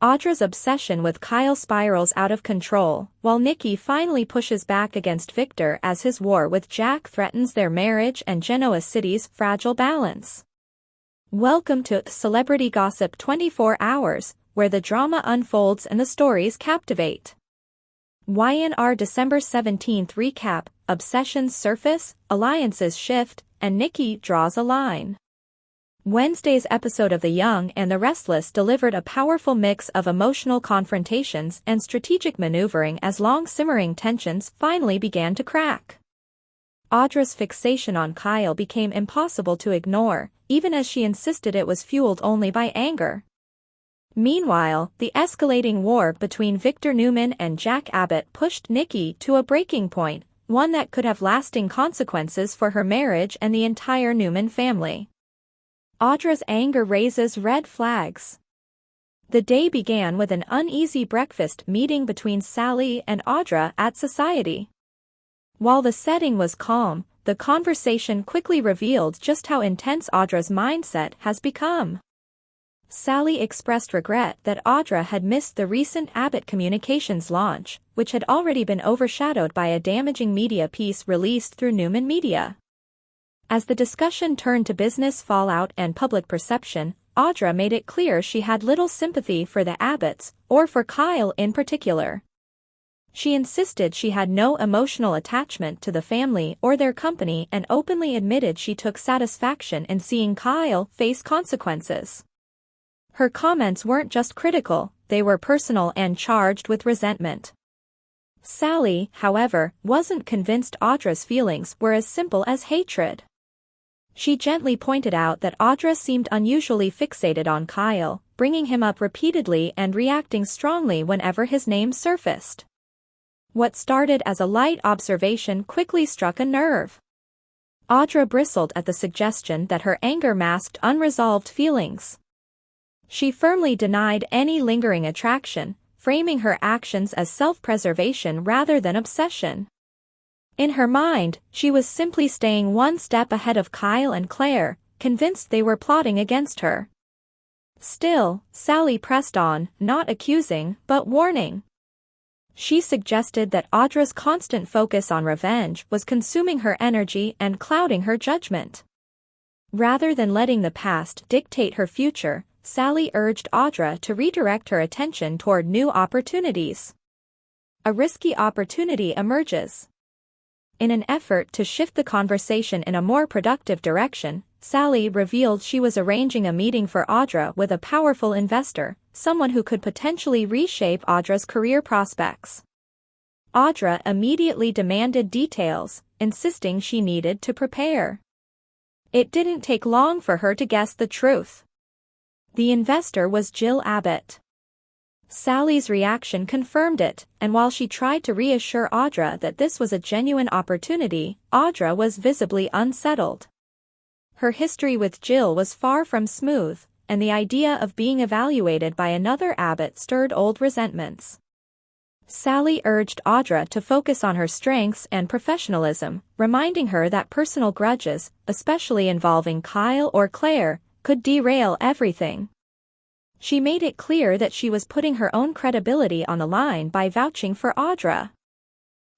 Audra's obsession with Kyle spirals out of control, while Nikki finally pushes back against Victor as his war with Jack threatens their marriage and Genoa City's fragile balance. Welcome to Celebrity Gossip 24 Hours, where the drama unfolds and the stories captivate. YNR December 17th recap: obsessions surface, alliances shift, and Nikki draws a line. Wednesday's episode of The Young and the Restless delivered a powerful mix of emotional confrontations and strategic maneuvering as long-simmering tensions finally began to crack. Audra's fixation on Kyle became impossible to ignore, even as she insisted it was fueled only by anger. Meanwhile, the escalating war between Victor Newman and Jack Abbott pushed Nikki to a breaking point, one that could have lasting consequences for her marriage and the entire Newman family. Audra's anger raises red flags. The day began with an uneasy breakfast meeting between Sally and Audra at Society. While the setting was calm, the conversation quickly revealed just how intense Audra's mindset has become. Sally expressed regret that Audra had missed the recent Abbott Communications launch, which had already been overshadowed by a damaging media piece released through Newman Media. As the discussion turned to business fallout and public perception, Audra made it clear she had little sympathy for the Abbotts, or for Kyle in particular. She insisted she had no emotional attachment to the family or their company and openly admitted she took satisfaction in seeing Kyle face consequences. Her comments weren't just critical, they were personal and charged with resentment. Sally, however, wasn't convinced Audra's feelings were as simple as hatred. She gently pointed out that Audra seemed unusually fixated on Kyle, bringing him up repeatedly and reacting strongly whenever his name surfaced. What started as a light observation quickly struck a nerve. Audra bristled at the suggestion that her anger masked unresolved feelings. She firmly denied any lingering attraction, framing her actions as self-preservation rather than obsession. In her mind, she was simply staying one step ahead of Kyle and Claire, convinced they were plotting against her. Still, Sally pressed on, not accusing, but warning. She suggested that Audra's constant focus on revenge was consuming her energy and clouding her judgment. Rather than letting the past dictate her future, Sally urged Audra to redirect her attention toward new opportunities. A risky opportunity emerges. In an effort to shift the conversation in a more productive direction, Sally revealed she was arranging a meeting for Audra with a powerful investor, someone who could potentially reshape Audra's career prospects. Audra immediately demanded details, insisting she needed to prepare. It didn't take long for her to guess the truth. The investor was Jill Abbott. Sally's reaction confirmed it, and while she tried to reassure Audra that this was a genuine opportunity, Audra was visibly unsettled. Her history with Jill was far from smooth, and the idea of being evaluated by another Abbott stirred old resentments. Sally urged Audra to focus on her strengths and professionalism, reminding her that personal grudges, especially involving Kyle or Claire, could derail everything. She made it clear that she was putting her own credibility on the line by vouching for Audra.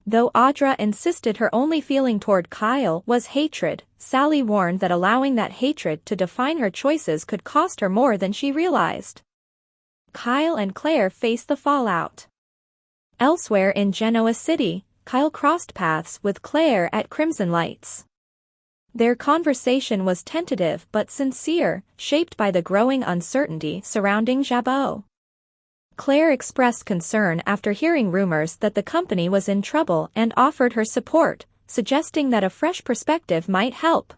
Though Audra insisted her only feeling toward Kyle was hatred, Sally warned that allowing that hatred to define her choices could cost her more than she realized. Kyle and Claire faced the fallout. Elsewhere in Genoa City, Kyle crossed paths with Claire at Crimson Lights. Their conversation was tentative but sincere, shaped by the growing uncertainty surrounding Jabot. Claire expressed concern after hearing rumors that the company was in trouble and offered her support, suggesting that a fresh perspective might help.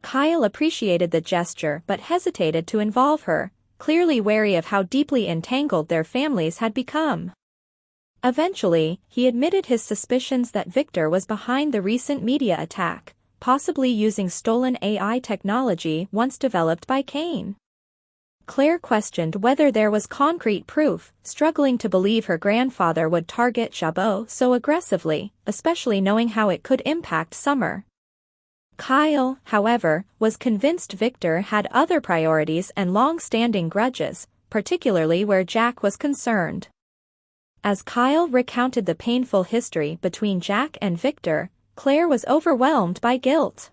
Kyle appreciated the gesture but hesitated to involve her, clearly wary of how deeply entangled their families had become. Eventually, he admitted his suspicions that Victor was behind the recent media attack, possibly using stolen AI technology once developed by Kane. Claire questioned whether there was concrete proof, struggling to believe her grandfather would target Jabot so aggressively, especially knowing how it could impact Summer. Kyle, however, was convinced Victor had other priorities and long-standing grudges, particularly where Jack was concerned. As Kyle recounted the painful history between Jack and Victor, Claire was overwhelmed by guilt.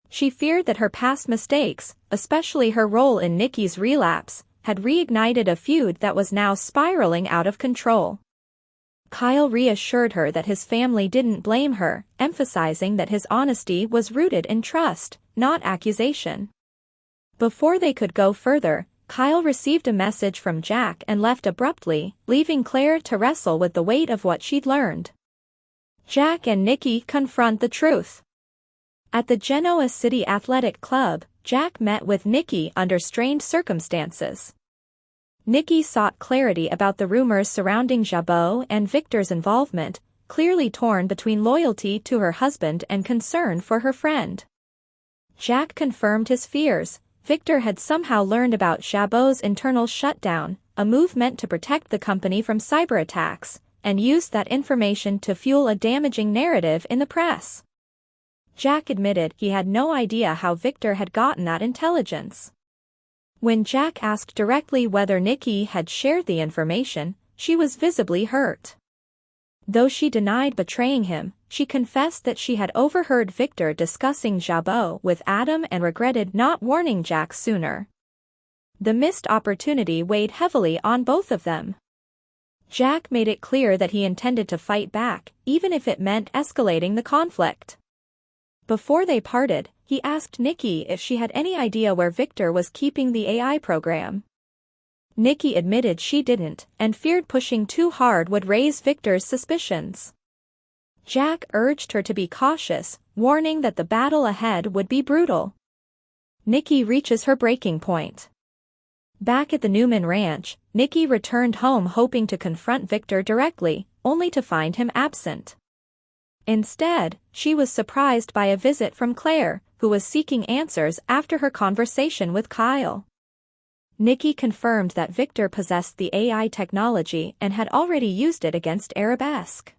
She feared that her past mistakes, especially her role in Nikki's relapse, had reignited a feud that was now spiraling out of control. Kyle reassured her that his family didn't blame her, emphasizing that his honesty was rooted in trust, not accusation. Before they could go further, Kyle received a message from Jack and left abruptly, leaving Claire to wrestle with the weight of what she'd learned. Jack and Nikki confront the truth. At the Genoa City Athletic Club, Jack met with Nikki under strained circumstances. Nikki sought clarity about the rumors surrounding Jabot and Victor's involvement, clearly torn between loyalty to her husband and concern for her friend. Jack confirmed his fears. Victor had somehow learned about Jabot's internal shutdown, a move meant to protect the company from cyber attacks, and used that information to fuel a damaging narrative in the press. Jack admitted he had no idea how Victor had gotten that intelligence. When Jack asked directly whether Nikki had shared the information, she was visibly hurt. Though she denied betraying him, she confessed that she had overheard Victor discussing Jabot with Adam and regretted not warning Jack sooner. The missed opportunity weighed heavily on both of them. Jack made it clear that he intended to fight back, even if it meant escalating the conflict. Before they parted, he asked Nikki if she had any idea where Victor was keeping the AI program. Nikki admitted she didn't, and feared pushing too hard would raise Victor's suspicions. Jack urged her to be cautious, warning that the battle ahead would be brutal. Nikki reaches her breaking point. Back at the Newman Ranch, Nikki returned home hoping to confront Victor directly, only to find him absent. Instead, she was surprised by a visit from Claire, who was seeking answers after her conversation with Kyle. Nikki confirmed that Victor possessed the AI technology and had already used it against Arabesque.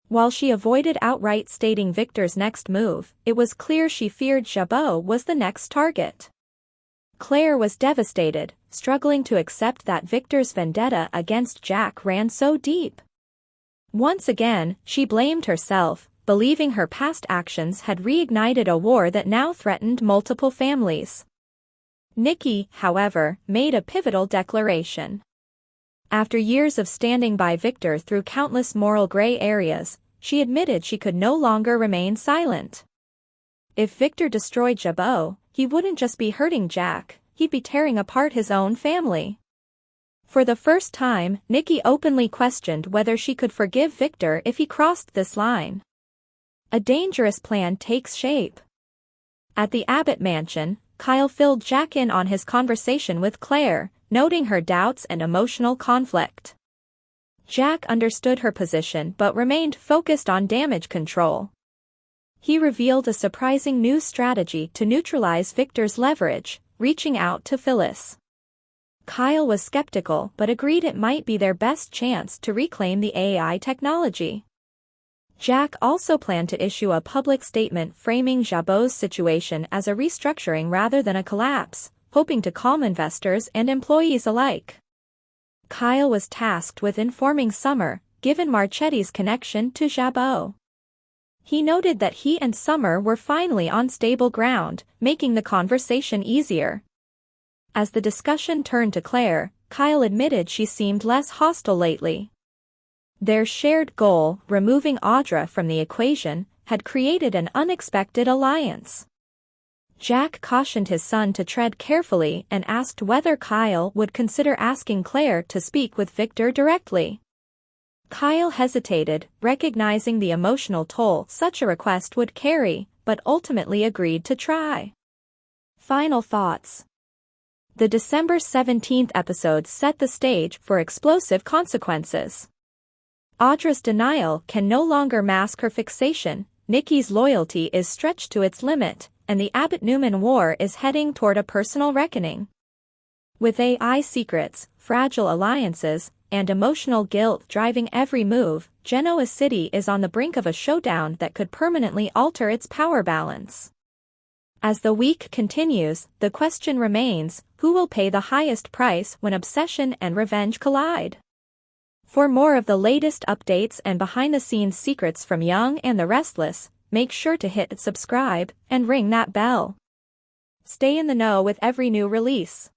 While she avoided outright stating Victor's next move, it was clear she feared Jabot was the next target. Claire was devastated, struggling to accept that Victor's vendetta against Jack ran so deep. Once again, she blamed herself, believing her past actions had reignited a war that now threatened multiple families. Nikki, however, made a pivotal declaration. After years of standing by Victor through countless moral gray areas, she admitted she could no longer remain silent. If Victor destroyed Jabot, he wouldn't just be hurting Jack, he'd be tearing apart his own family. For the first time, Nikki openly questioned whether she could forgive Victor if he crossed this line. A dangerous plan takes shape. At the Abbott mansion, Kyle filled Jack in on his conversation with Claire, noting her doubts and emotional conflict. Jack understood her position but remained focused on damage control. He revealed a surprising new strategy to neutralize Victor's leverage, reaching out to Phyllis. Kyle was skeptical but agreed it might be their best chance to reclaim the AI technology. Jack also planned to issue a public statement framing Jabot's situation as a restructuring rather than a collapse, hoping to calm investors and employees alike. Kyle was tasked with informing Summer, given Marchetti's connection to Jabot. He noted that he and Summer were finally on stable ground, making the conversation easier. As the discussion turned to Claire, Kyle admitted she seemed less hostile lately. Their shared goal, removing Audra from the equation, had created an unexpected alliance. Jack cautioned his son to tread carefully and asked whether Kyle would consider asking Claire to speak with Victor directly. Kyle hesitated, recognizing the emotional toll such a request would carry, but ultimately agreed to try. Final thoughts. The December 17th episode set the stage for explosive consequences. Audra's denial can no longer mask her fixation, Nikki's loyalty is stretched to its limit, and the Abbott-Newman war is heading toward a personal reckoning. With AI secrets, fragile alliances, and emotional guilt driving every move, Genoa City is on the brink of a showdown that could permanently alter its power balance. As the week continues, the question remains, who will pay the highest price when obsession and revenge collide? For more of the latest updates and behind-the-scenes secrets from Young and the Restless, make sure to hit subscribe and ring that bell. Stay in the know with every new release.